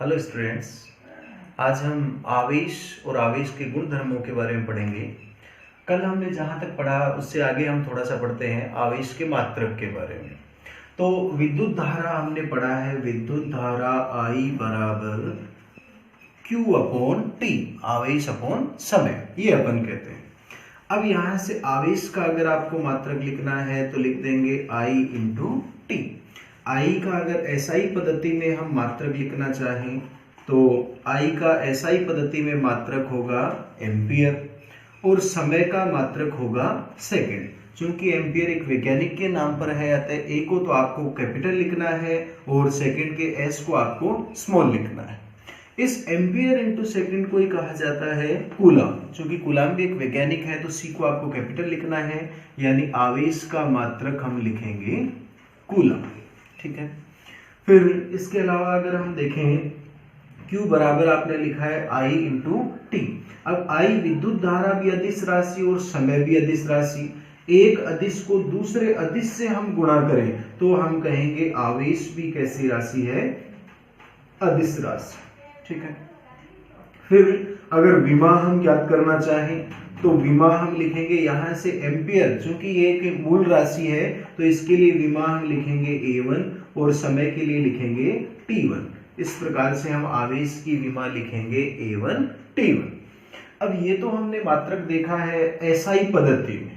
Hello students, आज हम आवेश और आवेश के गुण धर्मों के बारे में पढ़ेंगे। कल हमने जहाँ तक पढ़ा उससे आगे हम थोड़ा सा पढ़ते हैं आवेश के मात्रक के बारे में। तो विद्युत धारा हमने पढ़ा है, विद्युत धारा I बराबर Q अपॉन T, आवेश अपॉन समय, ये अपन कहते हैं। अब यहाँ से आवेश का अगर आपको मात्रक लिखना है तो लिख देंगे I इंटू टी। I का अगर SI पद्धति में हम मात्रक लिखना चाहें तो I का SI पद्धति में मात्रक होगा एम्पियर और समय का मात्रक होगा सेकंड। चूंकि एम्पियर एक वैज्ञानिक के नाम पर है, अतः A को तो आपको कैपिटल लिखना है और सेकंड के S को आपको स्मॉल लिखना है। इस एम्पियर इंटू सेकंड को ही कहा जाता है कूलम। चूंकि कूलम भी एक वैज्ञानिक है तो C को आपको कैपिटल लिखना है, यानी आवेश का मात्रक हम लिखेंगे कूलम। ठीक है। फिर इसके अलावा अगर हम देखें Q बराबर आपने लिखा है I इंटू टी। अब I विद्युत धारा भी अदिश राशि और समय भी अदिश राशि, एक अदिश को दूसरे अदिश से हम गुणा करें तो हम कहेंगे आवेश भी कैसी राशि है, अदिश राशि। ठीक है। फिर अगर विमा हम ज्ञात करना चाहें तो विमा हम लिखेंगे यहाँ से एम्पियर, चूंकि ये एक मूल राशि है तो इसके लिए विमा हम लिखेंगे A1 और समय के लिए लिखेंगे T1। इस प्रकार से हम आवेश की विमा लिखेंगे A1 T1। अब ये तो हमने मात्रक देखा है SI पद्धति में।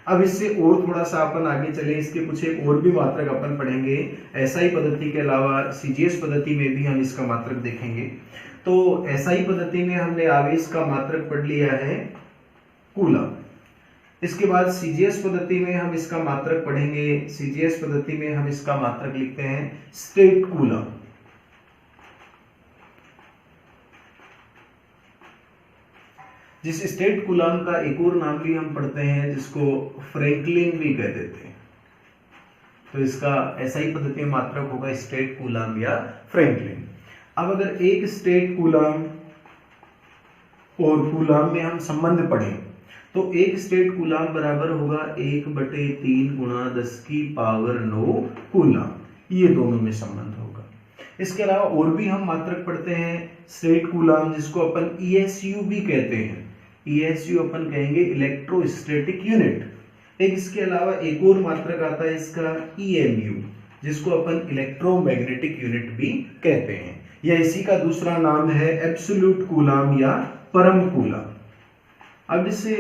अब इससे और थोड़ा सा अपन आगे चले, इसके कुछ एक और भी मात्रक अपन पढ़ेंगे। SI पद्धति के अलावा CGS पद्धति में भी हम इसका मात्रक देखेंगे। तो SI पद्धति में हमने आवेश का मात्रक पढ़ लिया है कूलम। इसके बाद CGS पद्धति में हम इसका मात्रक पढ़ेंगे। CGS पद्धति में हम इसका मात्रक लिखते हैं स्टेट कूलम। जिस स्टेट कूलम का एक और नाम भी हम पढ़ते हैं जिसको फ्रैंकलिन भी कह देते हैं। तो इसका SI पद्धति में मात्रक होगा स्टेट कूलम या फ्रैंकलिन। अब अगर एक स्टेट कूलम और कूलम में हम संबंध पढ़ें तो एक स्टेट कूलम बराबर होगा 1/3 गुणा 10 की पावर 9 कूलम। ये दोनों में संबंध होगा। इसके अलावा और भी हम मात्रक पढ़ते हैं स्टेट कूलम, जिसको अपन ESU भी कहते हैं। ESU अपन कहेंगे इलेक्ट्रोस्टैटिक यूनिट। एक इसके अलावा एक और मात्रक आता है इसका EMU, जिसको अपन इलेक्ट्रोमैग्नेटिक यूनिट भी कहते हैं, या इसी का दूसरा नाम है एब्सोल्यूट कूलम या परम कूलम। अब इसे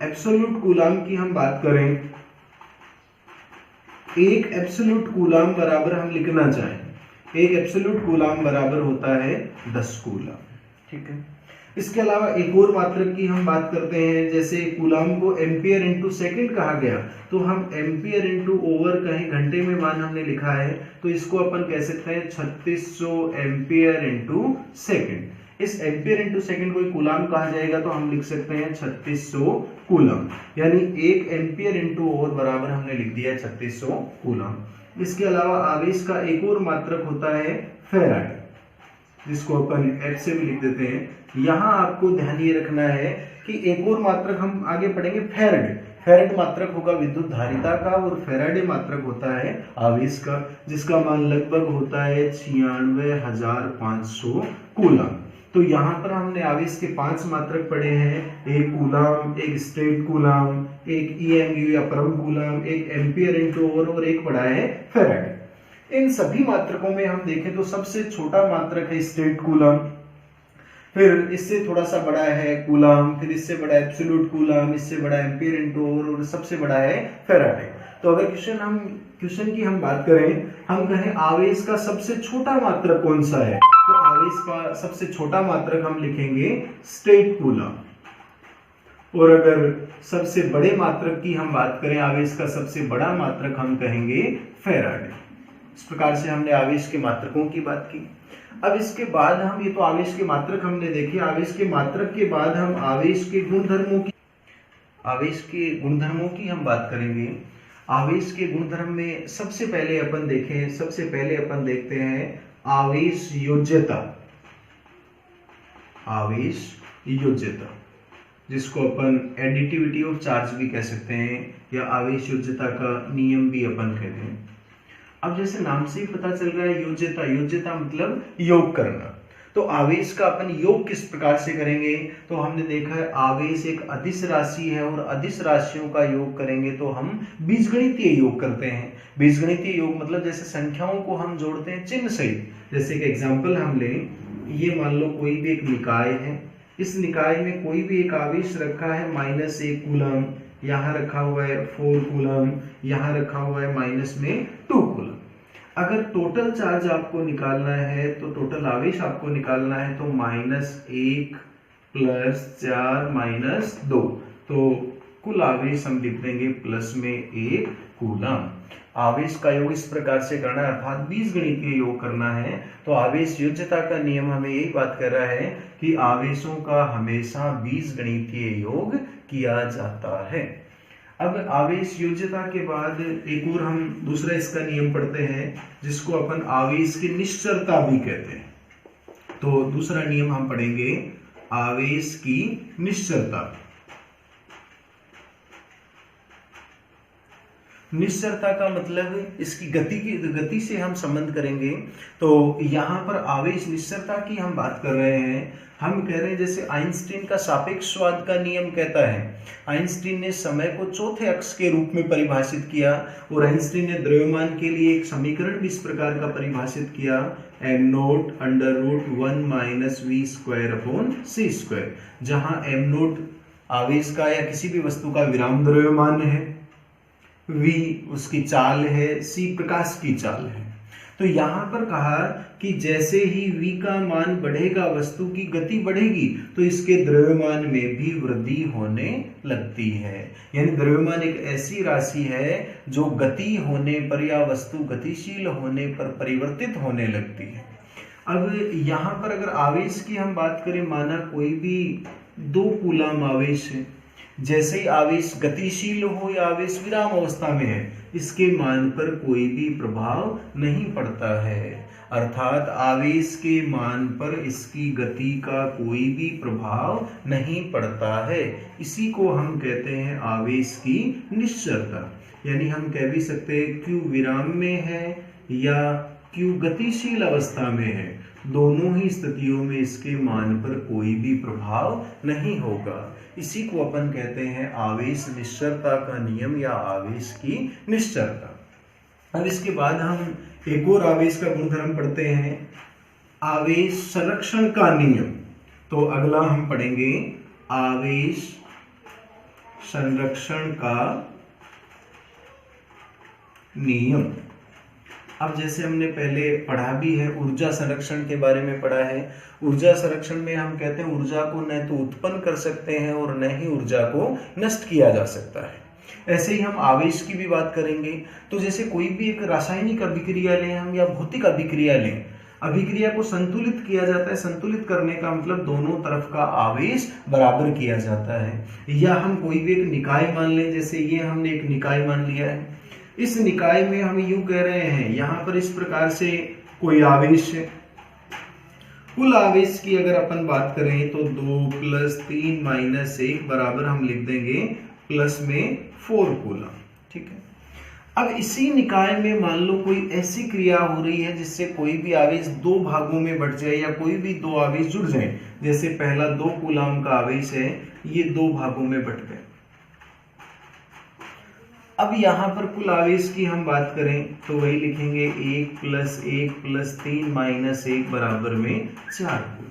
एब्सोल्यूट कूलम की हम बात करें, एक एब्सोल्यूट कूलम बराबर हम लिखना चाहें, एक एब्सोल्यूट कूलम बराबर होता है 10 कूलम। ठीक है। इसके अलावा एक और मात्रक की हम बात करते हैं, जैसे कूलम को एम्पियर इंटू सेकेंड कहा गया तो हम एम्पियर इंटू ओवर कहें घंटे में मान हमने लिखा है तो इसको अपन कह सकते हैं 3600 एम्पियर इंटू सेकेंड। इस एम्पियर इंटू सेकेंड को कूलम कहा जाएगा तो हम लिख सकते हैं 3600 कूलम, यानी एक एम्पियर इंटू ओवर बराबर हमने लिख दिया 3600 कूलम। इसके अलावा आवेश का एक और मात्रक होता है फैराडे, जिसको अपन F से भी लिख देते हैं। यहाँ आपको ध्यान ये रखना है कि एक और मात्रक हम आगे पढ़ेंगे फैराडे। फैराडे मात्रक होगा विद्युत धारिता का और फैराडे मात्रक होता है आवेश का, जिसका मान लगभग होता है 96,500 कूलम। तो यहाँ पर हमने आवेश के 5 मात्रक पढ़े हैं, एक कूलम, एक स्टेट कूलम, एक EMU या परम कूलम, एक एम्पियर इंटू ओवर और एक पढ़ा है फैराडे। इन सभी मात्रकों में हम देखें तो सबसे छोटा मात्रक है स्टेट कूलम, फिर इससे थोड़ा सा बड़ा है कूलम, फिर इससे बड़ा एब्सोल्यूट कूलम, इससे बड़ा एम्पियर इंटू ओवर और सबसे बड़ा है फैराडे। तो अगर क्वेश्चन की हम बात करें, हम कहें आवेश का सबसे छोटा मात्रक कौन सा है, तो आवेश का सबसे छोटा मात्रक हम लिखेंगे स्टेट कूलम। और अगर सबसे बड़े मात्रक की हम बात करें, आवेश का सबसे बड़ा मात्रक हम कहेंगे फैराडे। इस प्रकार से हमने आवेश के मात्रकों की बात की। अब इसके बाद हम, ये तो आवेश के मात्रक हमने देखे, आवेश के मात्रक के बाद हम आवेश के गुणधर्मों की हम बात करेंगे। आवेश के गुणधर्म में सबसे पहले अपन देखते हैं आवेश योज्यता। आवेश योज्यता, जिसको अपन एडिटिविटी ऑफ चार्ज भी कह सकते हैं या आवेश योज्यता का नियम भी अपन कहते हैं। अब जैसे नाम से ही पता चल रहा है योज्यता, योज्यता मतलब योग करना। तो आवेश का अपन योग किस प्रकार से करेंगे? तो हमने देखा है आवेश एक अदिश राशि है और अदिश राशियों का योग करेंगे तो हम बीजगणितीय योग करते हैं। बीजगणितीय योग मतलब जैसे संख्याओं को हम जोड़ते हैं चिन्ह सहित। जैसे एक एग्जांपल हम लें, ये मान लो कोई भी एक निकाय है, इस निकाय में कोई भी एक आवेश रखा है -1 कूलम, यहाँ रखा हुआ है 4 कूलम, यहाँ रखा हुआ है -2 कूलम। अगर टोटल चार्ज आपको निकालना है तो टोटल आवेश आपको निकालना है तो -1 + 4 - 2, तो कुल आवेश हम लिख देंगे +1 कूलम। आवेश का योग इस प्रकार से करना है, अर्थात बीजगणितीय योग करना है। तो आवेश योज्यता का नियम हमें यही बात कर रहा है कि आवेशों का हमेशा बीजगणितीय योग किया जाता है। अब आवेश योज्यता के बाद एक और हम दूसरा इसका नियम पढ़ते हैं जिसको अपन आवेश की निश्चरता भी कहते हैं। तो दूसरा नियम हम पढ़ेंगे आवेश की निश्चरता। निश्चरता का मतलब इसकी गति से हम संबंध करेंगे। तो यहाँ पर आवेश निश्चरता की हम बात कर रहे हैं। हम कह रहे हैं जैसे आइंस्टीन का सापेक्षवाद का नियम कहता है, आइंस्टीन ने समय को चौथे अक्ष के रूप में परिभाषित किया और आइंस्टीन ने द्रव्यमान के लिए एक समीकरण भी इस प्रकार का परिभाषित किया, m0 √1 - v²/c², जहां m0 आवेश का या किसी भी वस्तु का विराम द्रव्यमान है, v उसकी चाल है, c प्रकाश की चाल है। तो यहाँ पर कहा कि जैसे ही v का मान बढ़ेगा, वस्तु की गति बढ़ेगी, तो इसके द्रव्यमान में भी वृद्धि होने लगती है। यानी द्रव्यमान एक ऐसी राशि है जो गति होने पर या वस्तु गतिशील होने पर परिवर्तित होने लगती है। अब यहाँ पर अगर आवेश की हम बात करें, माना कोई भी 2 कूलम आवेश है, जैसे ही आवेश गतिशील हो या आवेश विराम अवस्था में है, इसके मान पर कोई भी प्रभाव नहीं पड़ता है। अर्थात आवेश के मान पर इसकी गति का कोई भी प्रभाव नहीं पड़ता है। इसी को हम कहते हैं आवेश की निश्चरता। यानी हम कह भी सकते हैं Q विराम में है या Q गतिशील अवस्था में है, दोनों ही स्थितियों में इसके मान पर कोई भी प्रभाव नहीं होगा। इसी को अपन कहते हैं आवेश निश्चरता का नियम या आवेश की निश्चरता। अब इसके बाद हम एक और आवेश का गुणधर्म पढ़ते हैं, आवेश संरक्षण का नियम। तो अगला हम पढ़ेंगे आवेश संरक्षण का नियम। अब जैसे हमने पहले पढ़ा भी है, ऊर्जा संरक्षण के बारे में पढ़ा है। ऊर्जा संरक्षण में हम कहते हैं ऊर्जा को न तो उत्पन्न कर सकते हैं और न ही ऊर्जा को नष्ट किया जा सकता है। ऐसे ही हम आवेश की भी बात करेंगे। तो जैसे कोई भी एक रासायनिक अभिक्रिया लें हम या भौतिक अभिक्रिया लें, अभिक्रिया को संतुलित किया जाता है। संतुलित करने का मतलब दोनों तरफ का आवेश बराबर किया जाता है। या हम कोई भी एक निकाय मान लें, जैसे ये हमने एक निकाय मान लिया है, इस निकाय में हम यूं कह रहे हैं, यहाँ पर इस प्रकार से कोई आवेश है। कुल आवेश की अगर अपन बात करें तो 2 + 3 - 1 बराबर हम लिख देंगे +4 कूलम। ठीक है। अब इसी निकाय में मान लो कोई ऐसी क्रिया हो रही है जिससे कोई भी आवेश 2 भागों में बट जाए या कोई भी 2 आवेश जुड़ जाए। जैसे पहला 2 कूलम का आवेश है, ये 2 भागों में बट गए। अब यहाँ पर कुल आवेश की हम बात करें तो वही लिखेंगे 1 + 1 + 3 - 1 बराबर में 4 कूलम।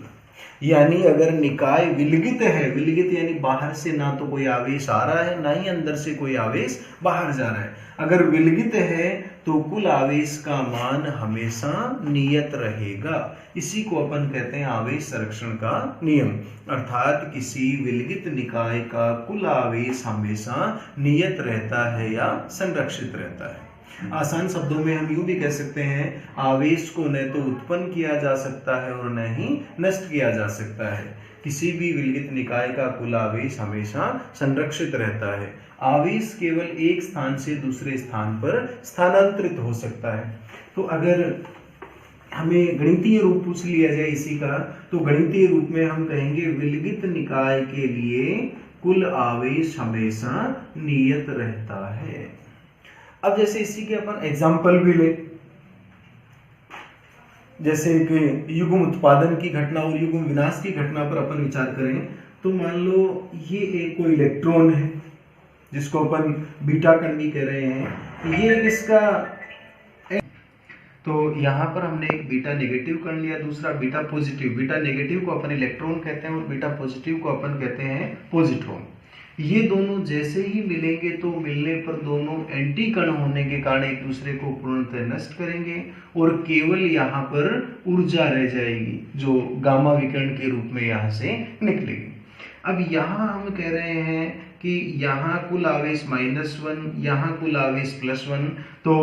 यानी अगर निकाय विलगित है, विलगित यानी बाहर से ना तो कोई आवेश आ रहा है ना ही अंदर से कोई आवेश बाहर जा रहा है, अगर विलगित है तो कुल आवेश का मान हमेशा नियत रहेगा। इसी को अपन कहते हैं आवेश संरक्षण का नियम। अर्थात किसी विलगित निकाय का कुल आवेश हमेशा नियत रहता है या संरक्षित रहता है। आसान शब्दों में हम यूं भी कह सकते हैं, आवेश को न तो उत्पन्न किया जा सकता है और न ही नष्ट किया जा सकता है। किसी भी विलगित निकाय का कुल आवेश हमेशा संरक्षित रहता है। आवेश केवल एक स्थान से दूसरे स्थान पर स्थानांतरित हो सकता है। तो अगर हमें गणितीय रूप पूछ लिया जाए इसी का, तो गणितीय रूप में हम कहेंगे विलगित निकाय के लिए कुल आवेश हमेशा नियत रहता है। अब जैसे इसी के अपन एग्जाम्पल भी ले, जैसे कि युग्म उत्पादन की घटना और युग्म विनाश की घटना पर अपन विचार करें तो मान लो ये एक कोई इलेक्ट्रॉन है जिसको अपन बीटा कण भी कह रहे हैं, ये इसका, तो यहाँ पर हमने एक बीटा नेगेटिव कण लिया, दूसरा बीटा पॉजिटिव। बीटा नेगेटिव को अपन इलेक्ट्रॉन कहते हैं और बीटा पॉजिटिव को अपन कहते हैं पॉजिट्रॉन। ये दोनों जैसे ही मिलेंगे तो मिलने पर दोनों एंटी कण होने के कारण एक दूसरे को पूर्णतः नष्ट करेंगे और केवल यहाँ पर ऊर्जा रह जाएगी जो गामा विकिरण के रूप में यहाँ से निकलेगी। अब यहाँ हम कह रहे हैं कि यहाँ कुल आवेश -1, यहाँ कुल आवेश +1, तो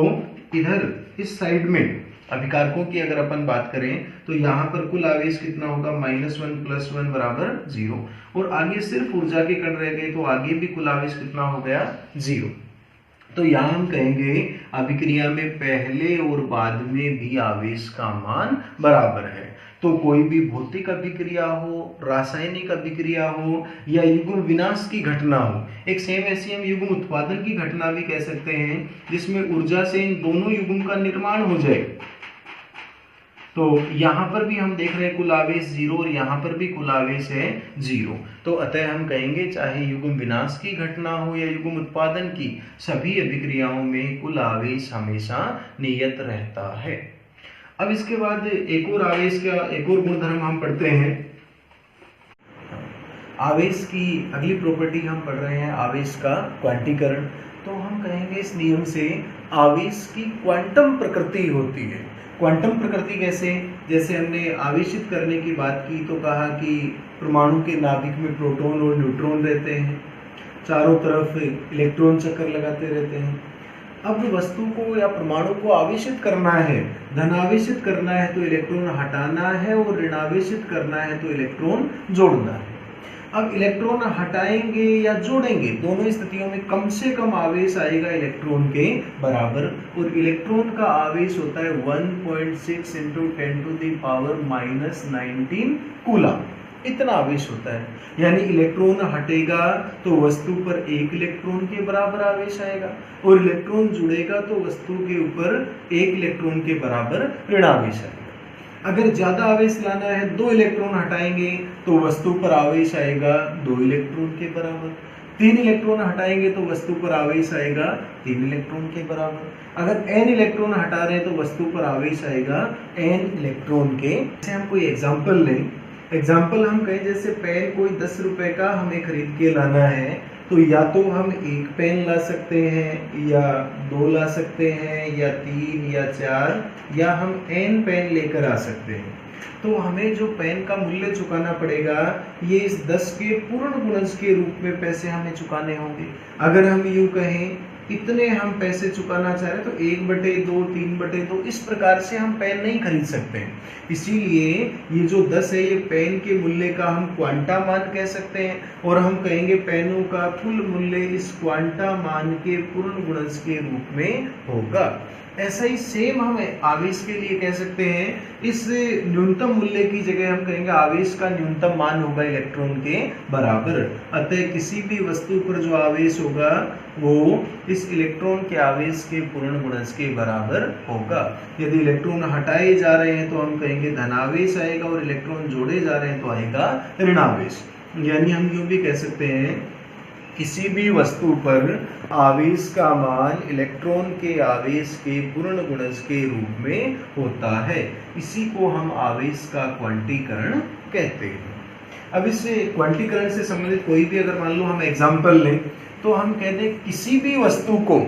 इधर इस साइड में अभिकारकों की अगर अपन बात करें तो यहाँ पर कुल आवेश कितना होगा, -1 + 1 = 0, और आगे सिर्फ ऊर्जा के कण रह गए तो आगे भी कुल आवेश कितना हो गया, 0। तो यहाँ हम कहेंगे अभिक्रिया में पहले और बाद में भी आवेश का मान बराबर है। तो कोई भी भौतिक अभिक्रिया हो, रासायनिक अभिक्रिया हो या युग्म विनाश की घटना हो, एक सेम ऐसी हम युग्म उत्पादन की घटना भी कह सकते हैं जिसमें ऊर्जा से इन दोनों युग्म का निर्माण हो जाए। तो यहाँ पर भी हम देख रहे हैं कुल आवेश 0 और यहाँ पर भी कुल आवेश है 0। तो अतः हम कहेंगे चाहे युग्म विनाश की घटना हो या युग्म उत्पादन की, सभी अभिक्रियाओं में कुल आवेश हमेशा नियत रहता है। अब इसके बाद एक और आवेश का एक और गुणधर्म हम पढ़ते हैं। आवेश की अगली प्रॉपर्टी हम पढ़ रहे हैं आवेश का क्वांटीकरण। तो हम कहेंगे इस नियम से आवेश की क्वांटम प्रकृति होती है। क्वांटम प्रकृति कैसे, जैसे हमने आवेशित करने की बात की तो कहा कि परमाणु के नाभिक में प्रोटॉन और न्यूट्रॉन रहते हैं, चारों तरफ इलेक्ट्रॉन चक्कर लगाते रहते हैं। अब वस्तु को या परमाणु को आवेशित करना है, धनावेशित करना है तो इलेक्ट्रॉन हटाना है और ऋणावेशित करना है तो इलेक्ट्रॉन जोड़ना है। अब इलेक्ट्रॉन हटाएंगे या जोड़ेंगे, दोनों स्थितियों में कम से कम आवेश आएगा इलेक्ट्रॉन के बराबर, और इलेक्ट्रॉन का आवेश होता है 1.6 × 10⁻⁻19 कूलम। इतना आवेश होता है, यानी इलेक्ट्रॉन हटेगा तो वस्तु पर 1 इलेक्ट्रॉन के बराबर आवेश आएगा और इलेक्ट्रॉन जुड़ेगा तो वस्तु के ऊपर 1 इलेक्ट्रॉन के बराबर ऋणावेश आएगा। अगर ज्यादा आवेश लाना है, 2 इलेक्ट्रॉन हटाएंगे तो वस्तु पर आवेश आएगा 2 इलेक्ट्रॉन के बराबर। 3 इलेक्ट्रॉन हटाएंगे तो वस्तु पर आवेश आएगा 3 इलेक्ट्रॉन के बराबर। अगर n इलेक्ट्रॉन हटा रहे हैं तो वस्तु पर आवेश आएगा n इलेक्ट्रॉन के। जैसे हम कोई एग्जाम्पल लें, एग्जाम्पल हम कहें जैसे पेन कोई 10 रुपए का हमें खरीद के लाना है, तो या तो हम 1 पेन ला सकते हैं या 2 ला सकते हैं या 3 या 4 या हम n पेन लेकर आ सकते हैं। तो हमें जो पेन का मूल्य चुकाना पड़ेगा ये इस 10 के पूर्ण गुणज के रूप में पैसे हमें चुकाने होंगे। अगर हम यूं कहें इतने हम पैसे चुकाना चाह रहे हैं तो 1/2, 3/2 इस प्रकार से हम पेन नहीं खरीद सकते हैं। इसीलिए ये जो 10 है ये पेन के मूल्य का हम क्वांटा मान कह सकते हैं और हम कहेंगे पेनों का कुल मूल्य इस क्वांटा मान के पूर्ण गुणज के रूप में होगा। ऐसा ही सेम हम आवेश के लिए कह सकते हैं, इस न्यूनतम मूल्य की जगह हम कहेंगे आवेश का न्यूनतम मान होगा इलेक्ट्रॉन के बराबर। अतः किसी भी वस्तु पर जो आवेश होगा वो इस इलेक्ट्रॉन के आवेश के पूर्ण गुणज के बराबर होगा। यदि इलेक्ट्रॉन हटाए जा रहे हैं तो हम कहेंगे धनावेश आएगा और इलेक्ट्रॉन जोड़े जा रहे हैं तो आएगा ऋणावेश। यानी हम यूं भी कह सकते हैं किसी भी वस्तु पर आवेश का मान इलेक्ट्रॉन के आवेश के पूर्ण गुणज के रूप में होता है। इसी को हम आवेश का क्वांटीकरण कहते हैं। अब इस क्वांटीकरण से संबंधित कोई भी अगर मान लो हम एग्जाम्पल लें तो हम कहते हैं किसी भी वस्तु को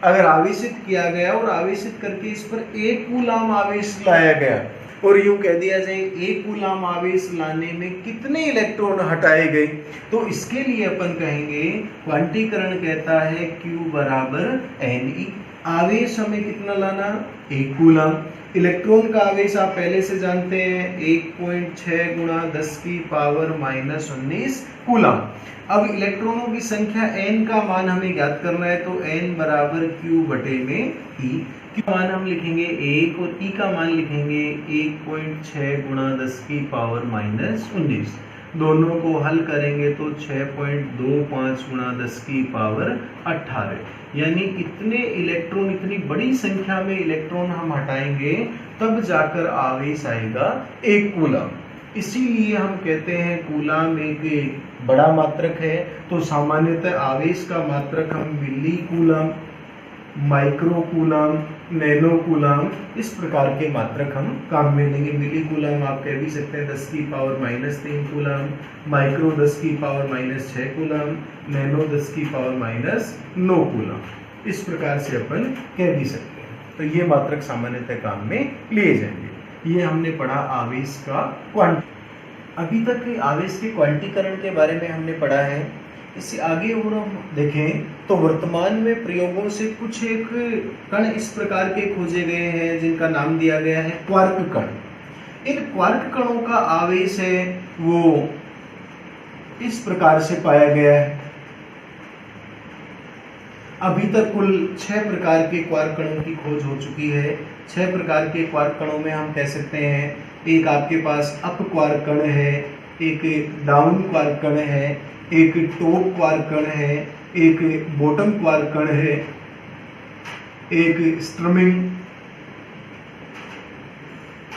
अगर आवेशित किया गया और आवेशित करके इस पर 1 कूलम आवेश लाया गया और यूं कह दिया जाए 1 कूलम आवेश लाने में कितने इलेक्ट्रॉन हटाए गए, तो इसके लिए अपन कहेंगे क्वांटीकरण कहता है Q = Ne। आवेश हमें कितना लाना, 1 कूलम। इलेक्ट्रॉन का आवेश आप पहले से जानते हैं 1.6 × 10⁻⁻19 कूलम। अब इलेक्ट्रॉनों की संख्या n का मान हमें ज्ञात करना है तो n = Q/E। Q का मान हम लिखेंगे 1 और E का मान लिखेंगे 1.6 × 10⁻19। दोनों को हल करेंगे तो 6.25 × 10⁻18, यानी इतने इलेक्ट्रॉन, इतनी बड़ी संख्या में इलेक्ट्रॉन हम हटाएंगे तब जाकर आवेश आएगा 1 कूलम। इसीलिए हम कहते हैं कूलम एक बड़ा मात्रक है। तो सामान्यतः आवेश का मात्रक हम millicoulomb, microcoulomb, nanocoulomb, इस प्रकार के मात्रक हम काम में लेंगे। मिली कूलम आप कह भी सकते हैं 10 की पावर -3 कूलम, माइक्रो 10 की पावर -6 कूलम, नैनो 10 की पावर -9 कूलम, इस प्रकार से अपन कह भी सकते हैं। तो ये मात्रक सामान्यतः काम में लिए जाएंगे। ये हमने पढ़ा आवेश का क्वांटी। अभी तक आवेश के क्वांटीकरण के बारे में हमने पढ़ा है। इससे आगे और हम देखें तो वर्तमान में प्रयोगों से कुछ एक कण इस प्रकार के खोजे गए हैं जिनका नाम दिया गया है क्वार्क कण। इन क्वार्क कणों का आवेश है वो इस प्रकार से पाया गया है। अभी तक कुल 6 प्रकार के क्वार्क कणों की खोज हो चुकी है। 6 प्रकार के क्वार्क कणों में हम कह सकते हैं, एक आपके पास अप क्वार्क कण है, एक डाउन क्वार्क कण है, एक टॉप क्वार्क कण है, एक बॉटम क्वार्क कण है, एक स्ट्रमिंग,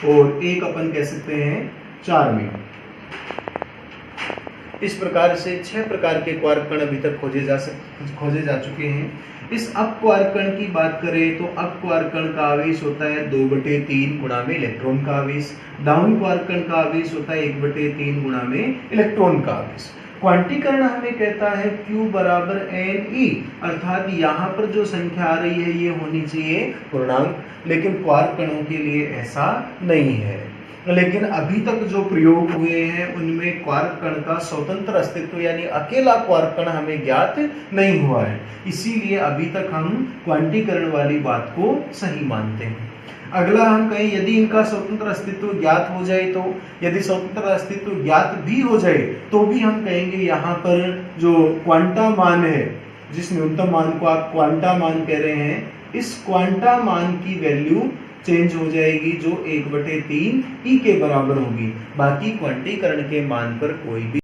और एक अपन कह सकते हैं चार्मिंग। इस प्रकार से 6 प्रकार के क्वार्क कण अभी तक खोजे जा चुके हैं। इस अप क्वार्क कण की बात करें तो अप क्वार्क कण का आवेश होता है 2/3 गुणा में इलेक्ट्रॉन का आवेश। डाउन क्वार्क कण का आवेश होता है 1/3 गुणा में इलेक्ट्रॉन का आवेश। क्वांटीकरण हमें कहता है Q बराबर Ne, अर्थात यहाँ पर जो संख्या आ रही है ये होनी चाहिए पूर्णांक, लेकिन क्वार्क कणों के लिए ऐसा नहीं है। लेकिन अभी तक जो प्रयोग हुए हैं उनमें क्वार्क कण का स्वतंत्र अस्तित्व यानी अकेला क्वार्क कण हमें ज्ञात नहीं हुआ है। इसीलिए अभी तक हम क्वांटीकरण वाली बात को सही मानते हैं। अगला हम कहें यदि इनका स्वतंत्र अस्तित्व ज्ञात हो जाए तो, यदि स्वतंत्र अस्तित्व ज्ञात भी हो जाए तो भी हम कहेंगे यहाँ पर जो क्वांटा मान है, जिस न्यूनतम मान को आप क्वांटा मान कह रहे हैं, इस क्वांटा मान की वैल्यू चेंज हो जाएगी जो 1/3 E के बराबर होगी। बाकी क्वांटीकरण के मान पर कोई भी